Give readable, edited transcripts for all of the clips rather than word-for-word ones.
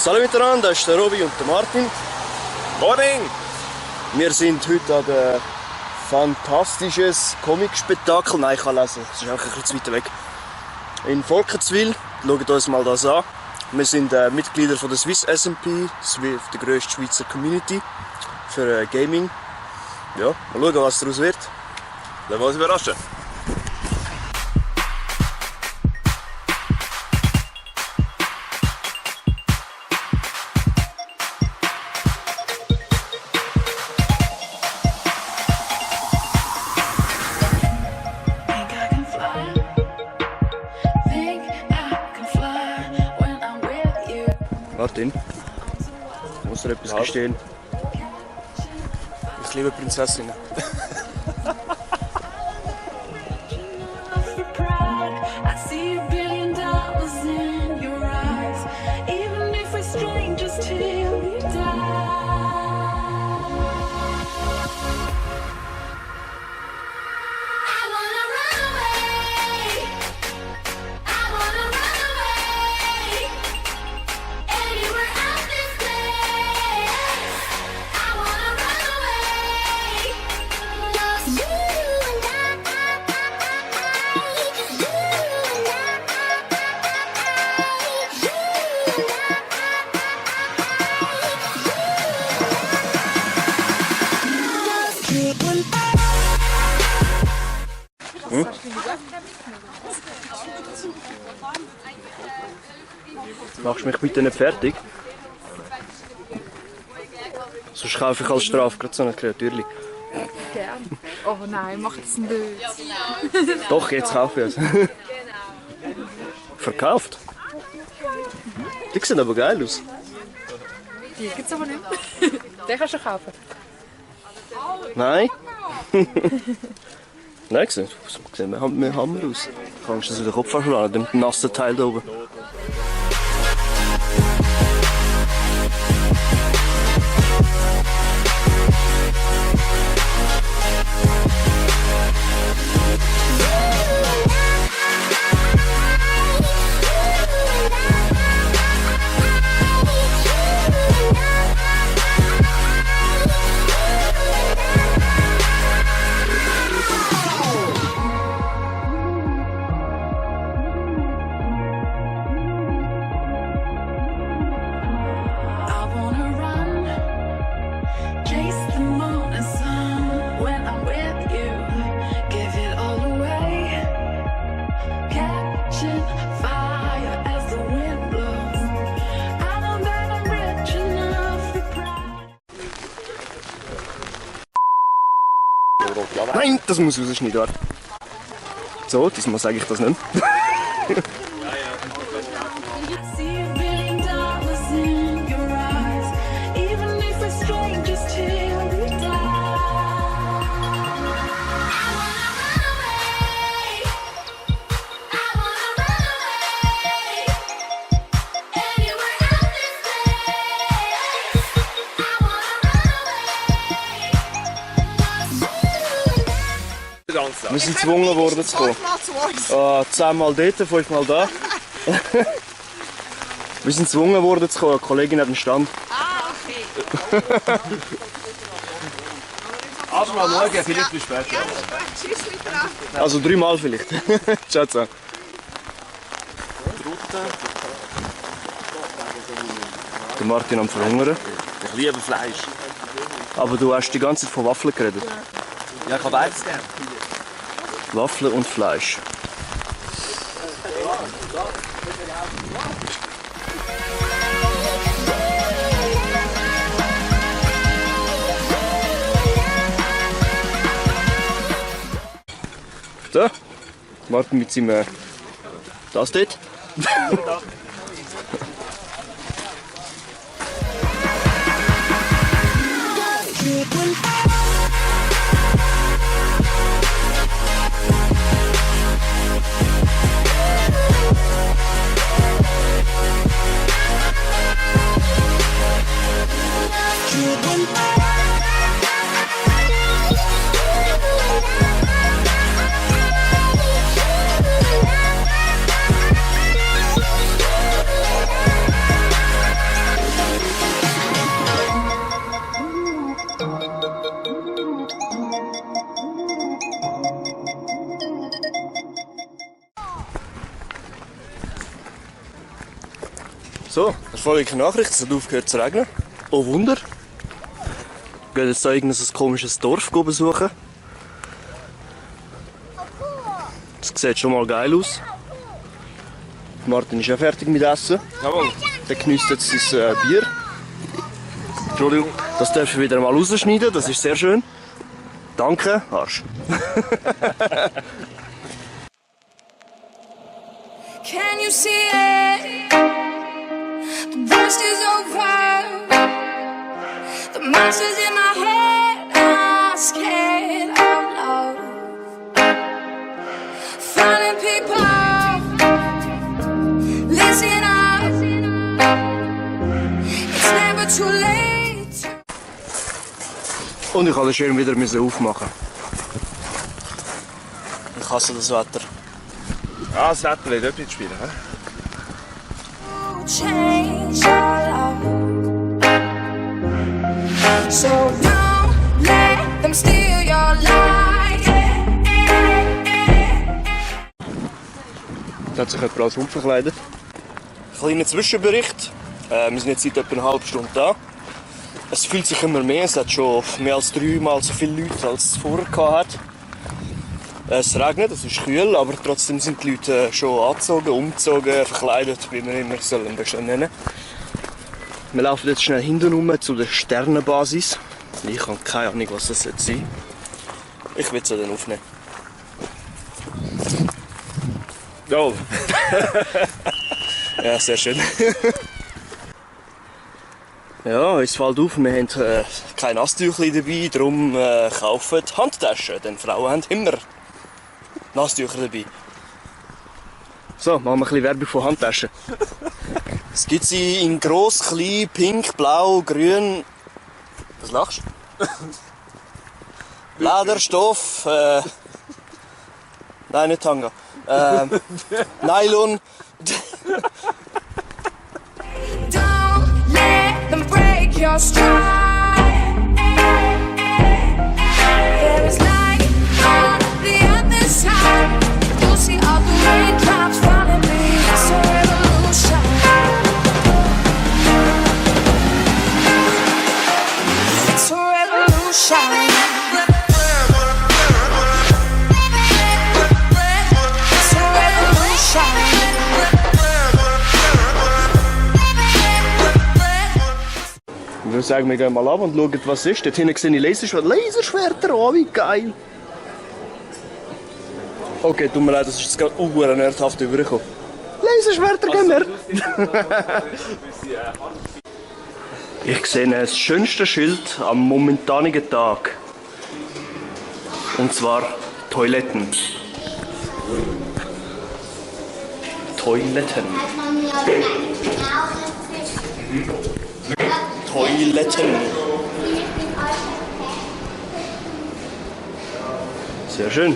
Hallo miteinander, das ist der Robi und der Martin. Morning! Wir sind heute an einem fantastisches Comic-Spektakel. Nein, ich kann lesen, es ist einfach ein bisschen zu weit weg. In Volkenswil, schaut uns mal das an. Wir sind Mitglieder von der Swiss SMP, der grössten Schweizer Community für Gaming. Ja, mal schauen, was daraus wird. Lassen wir uns überraschen. Martin, ich muss dir etwas gestehen. Ich liebe Prinzessinnen. Machst du mich bitte nicht fertig? Sonst kaufe ich als Strafe gerade so eine Kreatürli. Gern. Oh nein, mach das nicht. Doch, jetzt kaufe ich es. Verkauft? Die sehen aber geil aus. Die gibt es aber nicht. Den kannst du kaufen. Nein. Nein, gesehen. Wir haben wir aus. Kannst du das in den Kopf verschlagen, dem nassen Teil da oben. Nein, das muss rausschneiden. Warte. So, diesmal sage ich das nicht. Wir sind gezwungen worden zu kommen. 10-mal dort, 5-mal da. Wir sind gezwungen worden zu kommen. Eine Kollegin hat einen Stand. Ah, okay. Also mal morgen, vielleicht bis später. Also 3-mal vielleicht. Ciao zusammen. Der Martin am Verhungern. Ich liebe Fleisch. Aber du hast die ganze Zeit von Waffeln geredet. Ja, ich habe beides gerne. Waffeln und Fleisch. So, Martin mit seinem das dort. So, erfolgreiche Nachricht, es hat aufgehört zu regnen. Oh Wunder. Wir gehen jetzt hier irgendein komisches Dorf besuchen. Das sieht schon mal geil aus. Martin ist ja fertig mit Essen. Jawohl. Der genießt jetzt sein Bier. Entschuldigung, das darf ich wieder mal rausschneiden, das ist sehr schön. Danke, Arsch. Can you see it? The worst is over. The monsters in my head are scared of love. Finding people, listen up. It's never too late. Und ich habe den Schirm wieder aufmachen. Ich hasse das Wetter. Ah, das Wetter will dort mitspielen. He? Change your love. So don't let them steal your life. Da hat sich jemand als Hund verkleidet. Kleiner Zwischenbericht. Wir sind jetzt seit etwa einer halben Stunde da. Es fühlt sich immer mehr. Es hat schon mehr als 3-mal so viele Leute, als es vorher hat. Es regnet, es ist kühl, aber trotzdem sind die Leute schon angezogen, umgezogen, verkleidet, wie wir immer sollen nennen. Wir laufen jetzt schnell hinten rum zu der Sternenbasis. Ich habe keine Ahnung, was das jetzt sein soll. Ich will es dann aufnehmen. Jawohl. Ja, sehr schön. Ja, es fällt auf, wir haben kein Nasstüchli dabei, darum kaufen Handtaschen, denn Frauen haben immer Nasstücher dabei. So, machen wir ein bisschen Werbung von Handtaschen. Es gibt sie in gross, klein, pink, blau, grün. Was lachst du? Lederstoff, nein, nicht Tanga. Nylon. Don't let them break your stride. There is light on the other side. You'll see all the raindrops falling. It's a revolution. It's a revolution. It's a revolution. Ich würde sagen, wir gehen mal ab und schauen, was es ist. Dort hinten sehe ich Laserschwerter. Laserschwerter, oh, wie geil! Okay, tut mir leid, das ist jetzt gerade nerdhaft übergekommen. Laserschwerter, gehen wir! Ich sehe das schönste Schild am momentanigen Tag. Und zwar Toiletten. Toiletten. Toiletten. Sehr schön.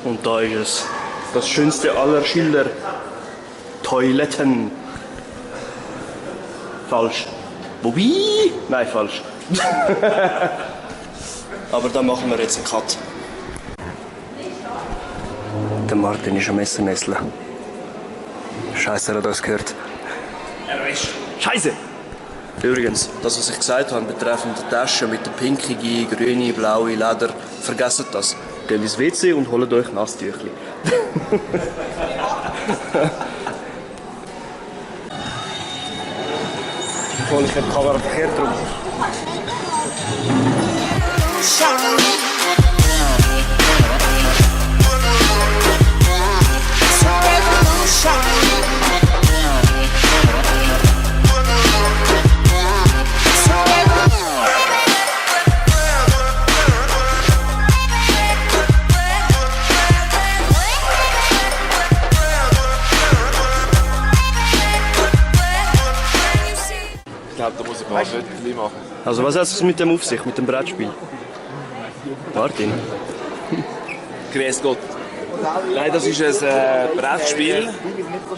Und da ist es. Das schönste aller Schilder. Toiletten. Falsch. Wobei? Nein, falsch. Aber da machen wir jetzt einen Cut. Der Martin ist am Messermessler. Scheiße, er hat das gehört. Scheiße! Übrigens, das was ich gesagt habe betreffend der Tasche mit der pinkige, grüne, blaue Leder, vergesst das. Geht ins WC und holt euch Nasstüchli. Ich hole die Kamera verkehrt rum. It's a revolution. Ich glaube, da muss ich ein paar Fotos machen. Also was hat es mit dem auf sich, mit dem Brettspiel? Martin? Grüß Gott. Nein, das ist ein Brettspiel,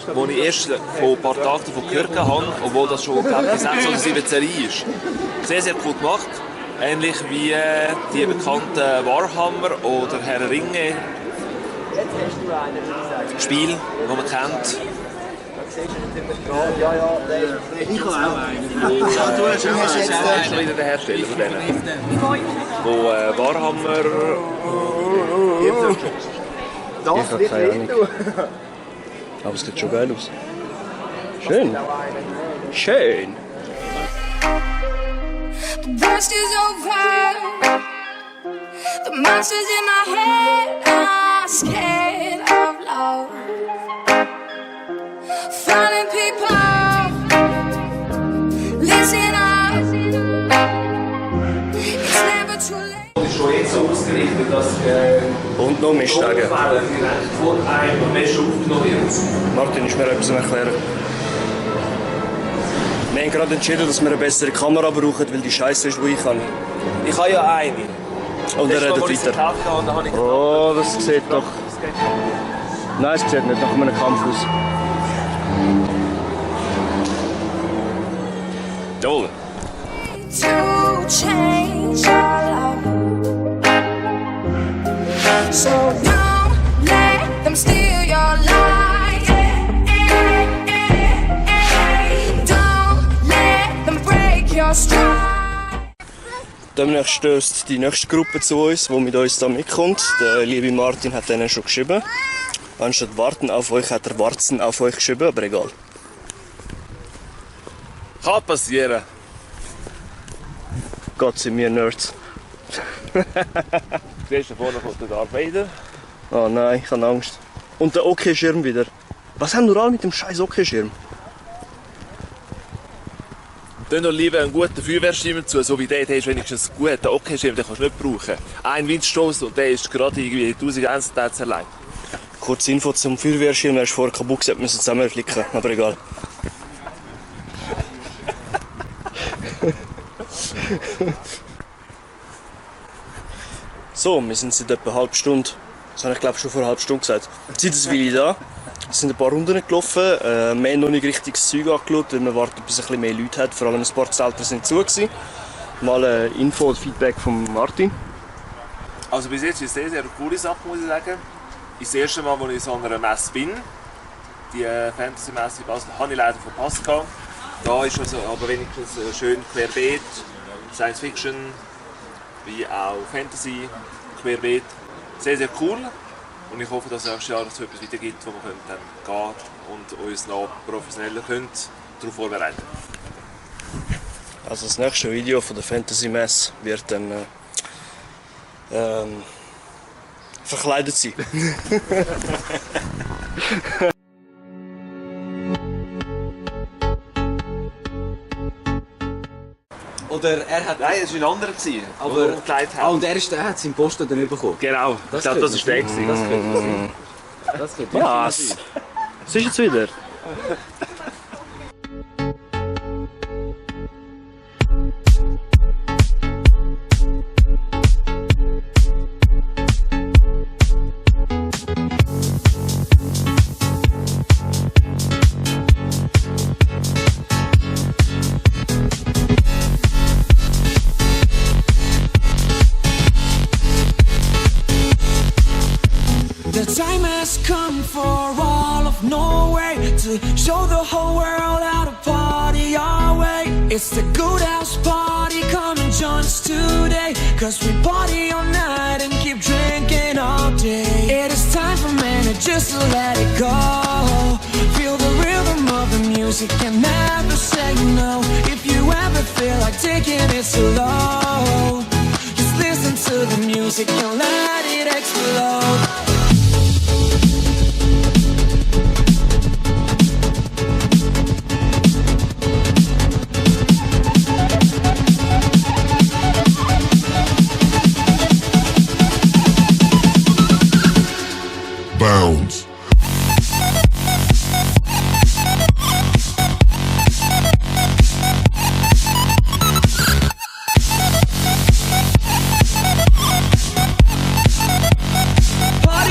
das ich erst vor ein paar Tagen davon gehört habe, obwohl das schon, glaube ich, die 6 oder 7 Serie ist. Sehr, sehr cool gemacht. Ähnlich wie die bekannten Warhammer oder Herr der Ringe Spiele, die man kennt. Ich habe auch einen. Ja, du hast schon wieder den Hersteller von denen. Wo Warhammer... Ich habe keine Ahnung. Aber es sieht schon geil aus. Schön. Schön. The worst is over. The monsters in my head are scared of love. Falling people, listen up. It's never too late. Es ist schon jetzt so ausgerichtet, dass Und noch mehr Steigen. Fälle direkt vor einem Menschen aufgenommen wird. Martin, ist mir etwas erklären. Wir haben gerade entschieden, dass wir eine bessere Kamera brauchen, weil die Scheiße ist, die ich kann. Ich habe ja eine. Und er redet weiter. Oh, das sieht doch... Nein, es sieht nicht nach einem Kampf aus. Jawohl. To change your love. So don't let them steal your light. Don't let them break your stride. Demnächst stößt die nächste Gruppe zu uns, die mit uns da mitkommt. Der liebe Martin hat denen schon geschrieben. Anstatt warten auf euch hat er Warzen auf euch geschrieben, aber egal. Kann passieren. Gott sind wir Nerds. Siehst du, vorne kommt der Darth Vader. Oh nein, ich habe Angst. Und der OK-Schirm wieder. Was haben wir alle mit dem scheiß OK-Schirm? Dann noch lieber einen guten Feuerwehrschirm zu, so wie der, der ist wenigstens gut. Der OK-Schirm, den kannst du nicht brauchen. Ein Windstoß und der ist gerade irgendwie 1000 Einzelteile allein. Kurze Info zum Feuerwehrschirm, er ist vorher kaputt gesagt, wir müssen zusammenflicken, aber egal. So, wir sind seit etwa einer halben Stunde, das habe ich glaube schon vor einer halben Stunde gesagt, seit ein Weile da. Es sind ein paar Runden gelaufen, wir haben noch nicht richtig das Zeug angeschaut, weil wir warten, bis ein bisschen mehr Leute hat, vor allem ein paar Zelter sind zu gewesen. Mal Info und Feedback von Martin. Also bis jetzt ist es eine sehr coole Sache, muss ich sagen. Das erste Mal, als ich so an einer Messe bin, die Fantasy-Messe in Basel, habe ich leider verpasst. Da ist also aber wenigstens schön querbeet, Science Fiction, wie auch Fantasy, querbeet. Sehr, sehr cool. Und ich hoffe, dass es nächstes Jahr so etwas wieder gibt, wo wir dann gehen und uns noch professioneller darauf vorbereiten können. Also das nächste Video von der Fantasy Messe wird dann verkleidet sein. Oder er hat... Nein, es war ein anderer, Aber, der und er hat seinen Posten dann bekommen. Genau, ich glaube, das war der. Das könnte sein. Das könnte Was? sein. Was ist jetzt wieder? The time has come for all of Norway to show the whole world how to party our way. It's the Good House Party, come and join us today. Cause we party all night and keep drinking all day. It is time for men to just let it go. Feel the rhythm of the music and never say no. If you ever feel like taking it slow, just listen to the music and let it explode. Bounds. Party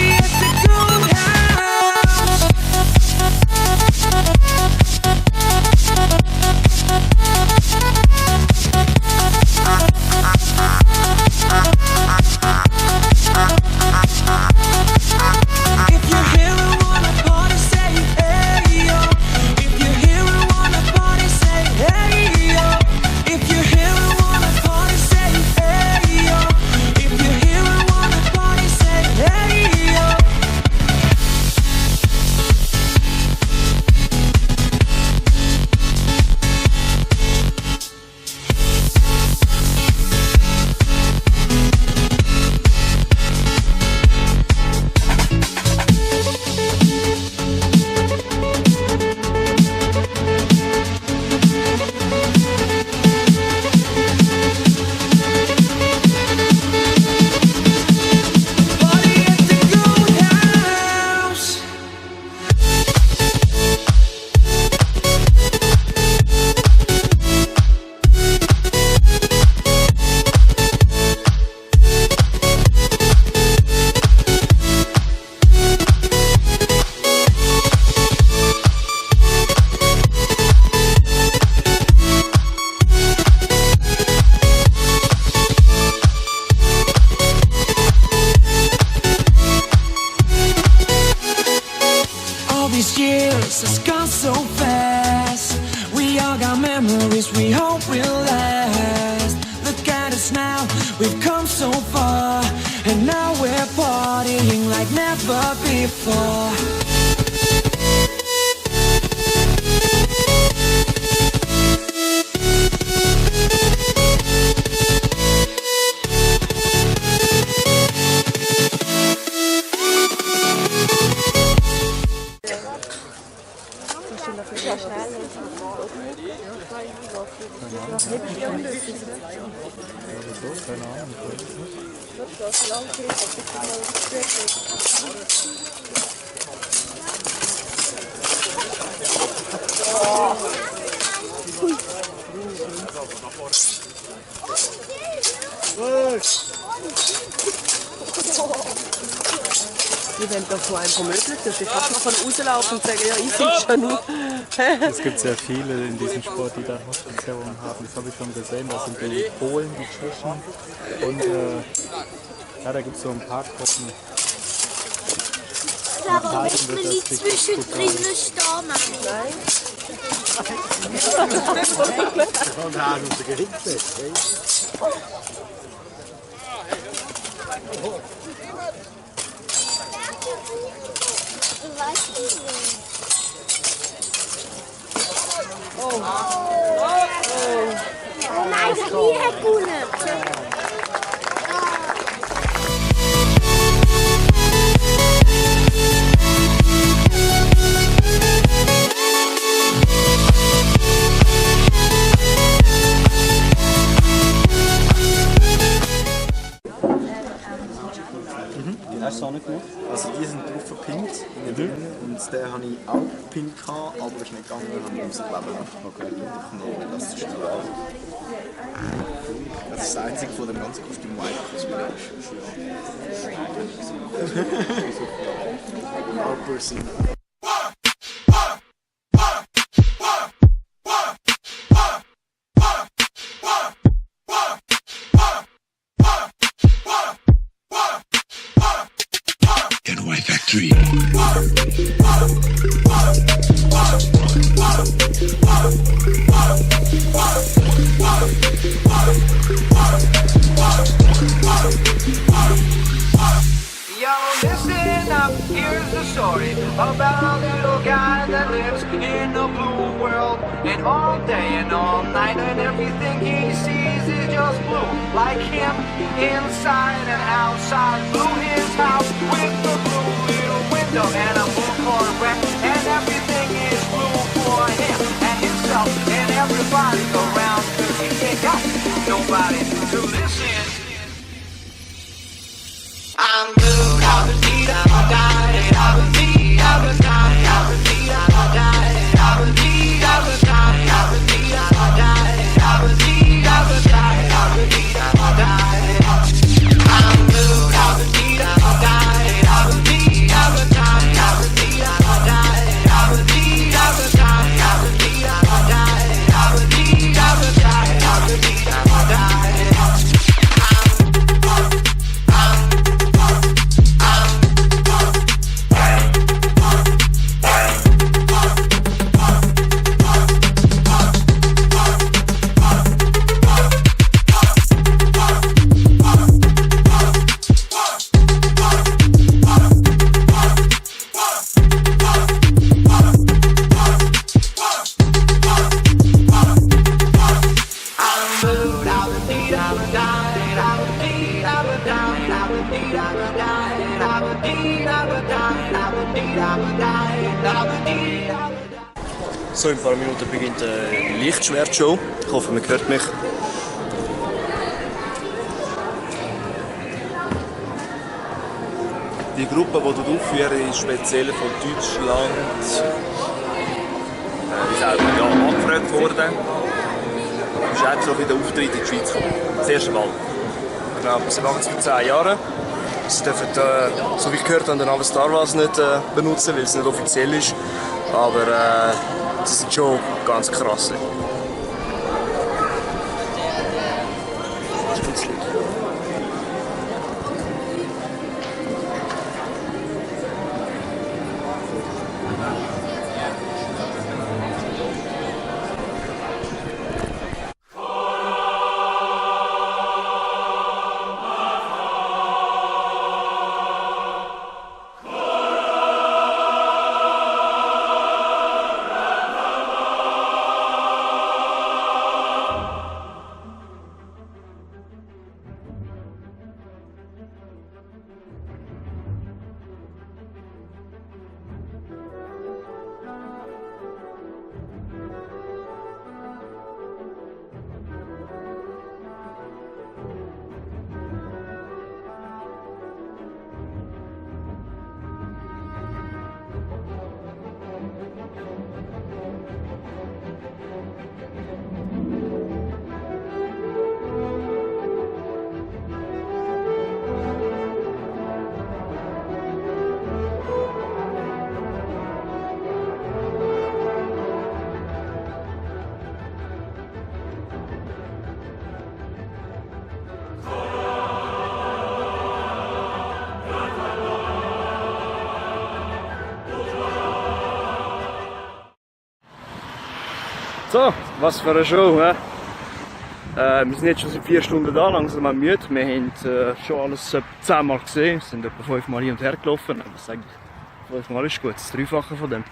years has gone so fast. We all got memories we hope will last. Look at us now, we've come so far, and now we're partying like never before. Wir werden doch so ein vermöbelt, dass ich kann davon rauslaufen und sagen, ja, ich bin schon nur. Es gibt sehr viele in diesem Sport, die da Hospizierungen haben. Das habe ich schon gesehen. Das sind die Polen, die Tschechen und ja, da gibt es so ein paar Gruppen. Aber wenn wir nicht zwischendrin stehen, Nein. Oh nein, ich habe nie gewonnen. Die hast du auch nicht gemacht? Also die sind drauf verpinnt und den habe ich auch gepinnt, aber es ist nicht gegangen, dann habe ich Musikleben noch das zu spielen. Das ist das einzige von dem ganzen Kostüm, das einfach ist. Getaway Factory. Yo, listen up, here's the story about a little guy that lives in a blue world. And all day and all night, and everything he sees is just blue. Like him, inside and outside. Blue his house with the blue little window and a blue Corvette. And everything is blue for him and himself and everybody around. Cause he ain't got nobody to listen. I'm blue, I would need, I would die, I would need, I would die, I would need, I would die, I would need, I would die, I would need, I would die, I would need, I would die, I would need, I would die. I'm blue, I would need, I would die, I would need, I would die, I would need, I would die, I would need, I would die, I would need, I would die, I would need, I would die, I would need, I would die. So, in ein paar Minuten beginnt eine Lichtschwertshow. Ich hoffe, man hört mich. Die Gruppe, die du aufführst, ist speziell von Deutschland. Die ist auch angefragt worden. Du bist auch so für den Auftritt in die Schweiz gekommen. Das erste Mal. Genau, sie machen es für 10 Jahre. Sie dürfen, so wie ich gehört habe, den Namen Star Wars nicht benutzen, weil es nicht offiziell ist. Aber das sind schon ganz krasse. So, was für eine Show, hä? Wir sind jetzt schon seit 4 Stunden da, langsam auch müde. Wir haben schon alles 10 Mal gesehen, wir sind etwa 5 Mal hin und her gelaufen. Aber das eigentlich 5 Mal ist gut, das Dreifache von dem.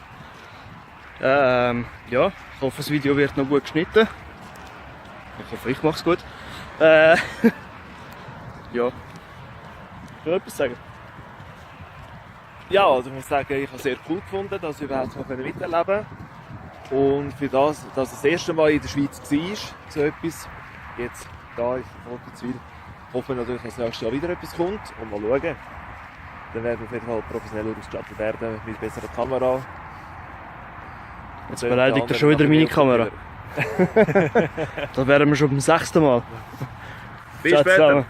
Ja, ich hoffe, das Video wird noch gut geschnitten. Ich hoffe, ich mache es gut. Ja, ich will etwas sagen. Ja, also ich muss sagen, ich habe es sehr cool gefunden, dass ich überhaupt noch miterleben konnte. Und für das, dass es das erste Mal in der Schweiz war, so etwas, jetzt hier in Volkenswil, hoffen wir natürlich, dass nächstes Jahr wieder etwas kommt und mal schauen. Dann werden wir auf jeden Fall professioneller ausgestattet werden, mit besserer Kamera. Jetzt beleidigt er schon wieder meine Kamera. Da wären wir schon beim 6. Mal. Bis später.